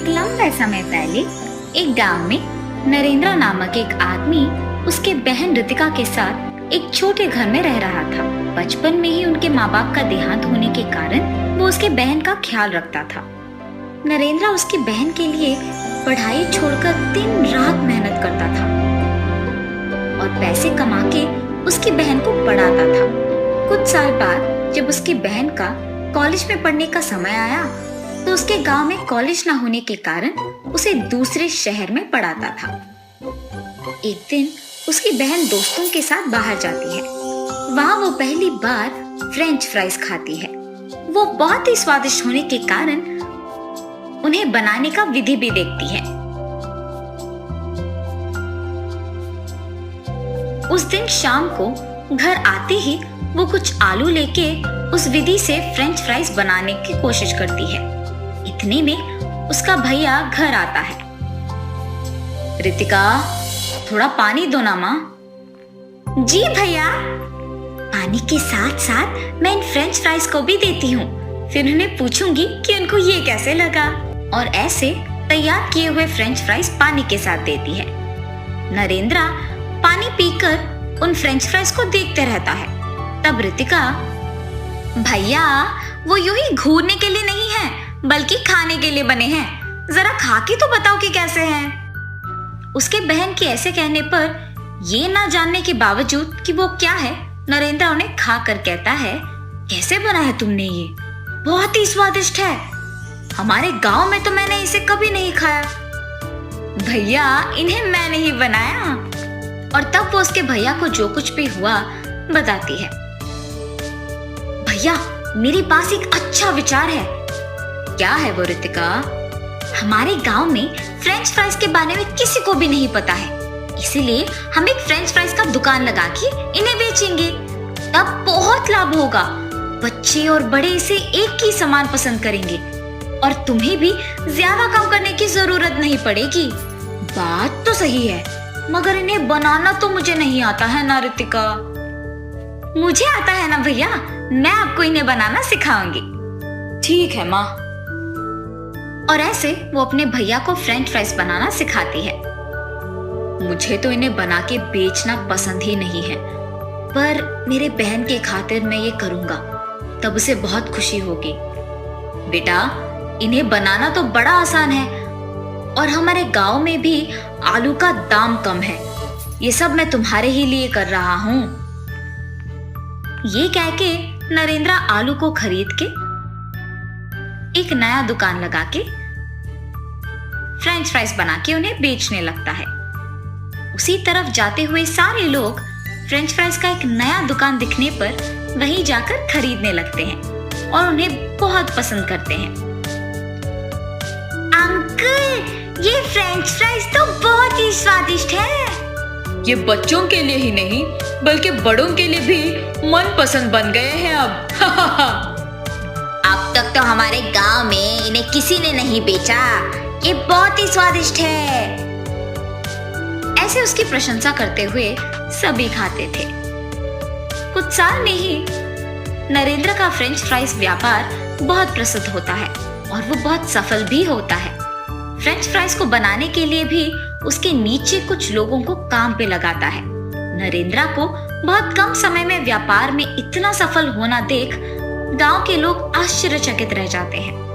एक लंबे समय पहले एक गांव में नरेंद्र नामक एक आदमी उसके बहन रितिका के साथ एक छोटे घर में रह रहा था। बचपन में ही उनके माँ बाप का देहांत होने के कारण वो उसके बहन का ख्याल रखता था। नरेंद्र उसकी बहन के लिए पढ़ाई छोड़कर दिन रात मेहनत करता था और पैसे कमा के उसकी बहन को पढ़ाता था। कुछ साल बाद जब उसकी बहन का कॉलेज में पढ़ने का समय आया तो उसके गांव में कॉलेज न होने के कारण उसे दूसरे शहर में पढ़ाता था। एक दिन उसकी बहन दोस्तों के साथ बाहर जाती है। वहाँ वो पहली बार फ्रेंच फ्राइज खाती है। वो बहुत ही स्वादिष्ट होने के कारण उन्हें बनाने का विधि भी देखती है। उस दिन शाम को घर आते ही वो कुछ आलू लेके उस विधि से फ्रेंच फ्राइज बनाने की कोशिश करती है। इतने में उसका भैया घर आता है। रितिका, थोड़ा पानी दो ना माँ। जी भैया। पानी के साथ साथ मैं इन फ्रेंच फ्राइज को भी देती हूँ, फिर उन्हें पूछूंगी कि उनको ये कैसे लगा। और ऐसे तैयार किए हुए फ्रेंच फ्राइज पानी के साथ देती है। नरेंद्र पानी पीकर उन फ्रेंच फ्राइज को देखते रहता है। तब रितिका, भैया वो यूं ही घूरने के लिए नहीं है बल्कि खाने के लिए बने हैं, जरा खा के तो बताओ कि कैसे हैं। उसके बहन के ऐसे कहने पर ये ना जानने के बावजूद कि वो क्या है, नरेंद्र उन्हें खा कर कहता है, कैसे बनाया तुमने ये? बहुत ही स्वादिष्ट है। हमारे गांव में तो मैंने इसे कभी नहीं खाया। भैया इन्हें मैंने ही बनाया। और तब वो उसके भैया को जो कुछ भी हुआ बताती है। भैया मेरे पास एक अच्छा विचार है। क्या है वो रितिका? हमारे गांव में फ्रेंच फ्राइज के बारे में किसी को भी नहीं पता है, इसीलिए हम एक फ्रेंच फ्राइज का दुकान लगा के इन्हें बेचेंगे। तब बहुत लाभ होगा। बच्चे और बड़े इसे एक ही समान पसंद करेंगे और तुम्हें भी ज्यादा काम करने की जरूरत नहीं पड़ेगी। बात तो सही है, मगर इन्हें बनाना तो मुझे नहीं आता है ना रितिका। मुझे आता है ना भैया, मैं आपको इन्हें बनाना सिखाऊंगी। ठीक है माँ। और ऐसे वो अपने भैया को फ्रेंच फ्राइज बनाना सिखाती है। मुझे तो इन्हें बना के बेचना पसंद ही नहीं है, पर मेरे बहन के खातिर मैं ये करूंगा, तब उसे बहुत खुशी होगी। बेटा इन्हें बनाना तो बड़ा आसान है और हमारे गांव में भी आलू का दाम कम है। ये सब मैं तुम्हारे ही लिए कर रहा हूँ। ये कह के नरेंद्र आलू को खरीद के एक नया दुकान लगा के फ्रेंच फ्राइज बना के उन्हें बेचने लगता है। उसी तरफ जाते हुए सारे लोग फ्रेंच फ्राइज का एक नया दुकान दिखने पर वहीं जाकर खरीदने लगते हैं और उन्हें बहुत पसंद करते हैं। अंकल ये फ्रेंच फ्राइज तो बहुत ही स्वादिष्ट है। ये बच्चों के लिए ही नहीं बल्कि बड़ों के लिए भी मन पसंद बन गए हैं अब। अब तक तो हमारे गांव में इन्हें किसी ने नहीं बेचा। ये बहुत ही स्वादिष्ट है। ऐसे उसकी प्रशंसा करते हुए सभी खाते थे। कुछ साल में ही नरेंद्र का फ्रेंच फ्राइज व्यापार बहुत प्रसिद्ध होता है और वो बहुत सफल भी होता है। फ्रेंच फ्राइज को बनाने के लिए भी उसके नीचे कुछ लोगों को काम पे लगाता है। नरेंद्र को बहुत कम समय में व्यापार में इतना सफल होना देख गांव के लोग आश्चर्यचकित रह जाते हैं।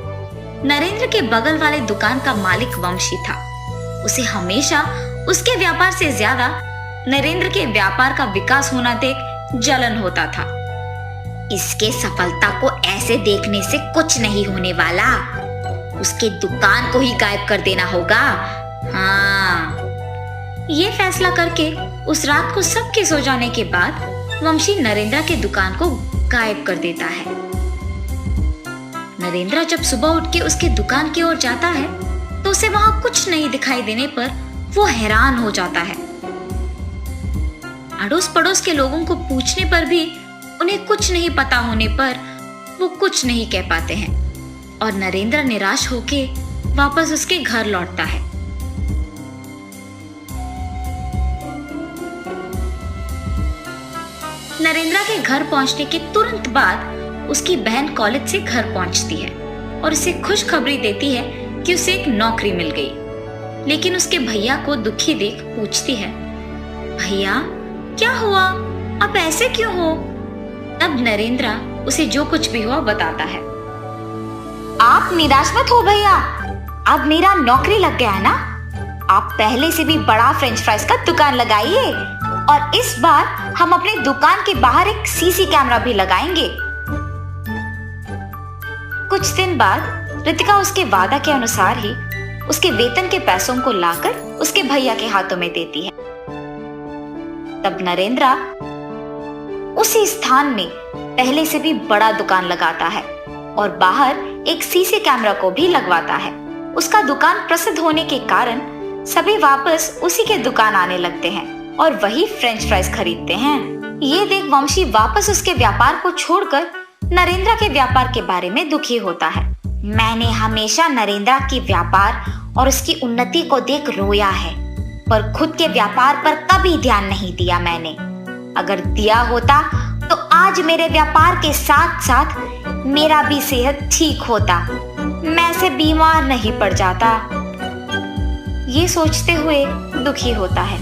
नरेंद्र के बगल वाले दुकान का मालिक वंशी था। उसे हमेशा उसके व्यापार से ज्यादा नरेंद्र के व्यापार का विकास होना देख जलन होता था। इसके सफलता को ऐसे देखने से कुछ नहीं होने वाला, उसके दुकान को ही गायब कर देना होगा। हाँ। ये फैसला करके उस रात को सबके सो जाने के बाद वंशी नरेंद्र के दुकान को गायब कर देता है। नरेंद्र जब सुबह उठ के उसके दुकान की ओर जाता है तो उसे वहां कुछ नहीं दिखाई देने पर वो हैरान हो जाता है। अड़ोस पड़ोस के लोगों को पूछने पर भी उन्हें कुछ नहीं पता होने पर वो कुछ नहीं कह पाते हैं और नरेंद्र निराश होके वापस उसके घर लौटता है। नरेंद्र के घर पहुंचने के तुरंत बाद उसकी बहन कॉलेज से घर पहुंचती है और उसे खुशखबरी देती है कि उसे एक नौकरी मिल गई। लेकिन उसके भैया को दुखी देख पूछती है, भैया क्या हुआ, आप ऐसे क्यों हो? तब नरेंद्र उसे जो कुछ भी हुआ बताता है। आप निराश मत हो भैया, अब मेरा नौकरी लग गया है ना। आप पहले से भी बड़ा फ्रेंच फ्राइज का दुकान लगाइए और इस बार हम अपने दुकान के बाहर एक सीसी कैमरा भी लगाएंगे। कुछ दिन बाद रितिका उसके वादा के अनुसार ही उसके वेतन के पैसों को लाकर उसके भैया के हाथों में देती है। तब नरेंद्र उसी स्थान में पहले से भी बड़ा दुकान लगाता है और बाहर एक सीसी कैमरा को भी लगवाता है। उसका दुकान प्रसिद्ध होने के कारण सभी वापस उसी के दुकान आने लगते हैं और वही फ्रेंच फ्राइज खरीदते हैं। ये देख वंशी वापस उसके व्यापार को छोड़कर नरेंद्र के व्यापार के बारे में दुखी होता है। मैंने हमेशा नरेंद्र के व्यापार और उसकी उन्नति को देख रोया है, पर खुद के व्यापार पर कभी ध्यान नहीं दिया मैंने। अगर दिया होता तो आज मेरे व्यापार के साथ साथ मेरा भी सेहत ठीक होता, मैं ऐसे बीमार नहीं पड़ जाता। ये सोचते हुए दुखी होता है।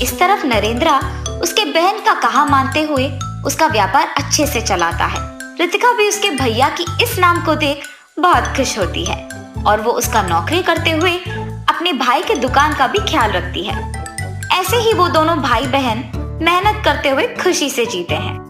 इस तरफ नरेंद्र उसके बहन का कहा मानते हुए उसका व्यापार अच्छे से चलाता है। रितिका भी उसके भैया की इस नाम को देख बहुत खुश होती है और वो उसका नौकरी करते हुए अपने भाई के दुकान का भी ख्याल रखती है। ऐसे ही वो दोनों भाई बहन मेहनत करते हुए खुशी से जीते हैं।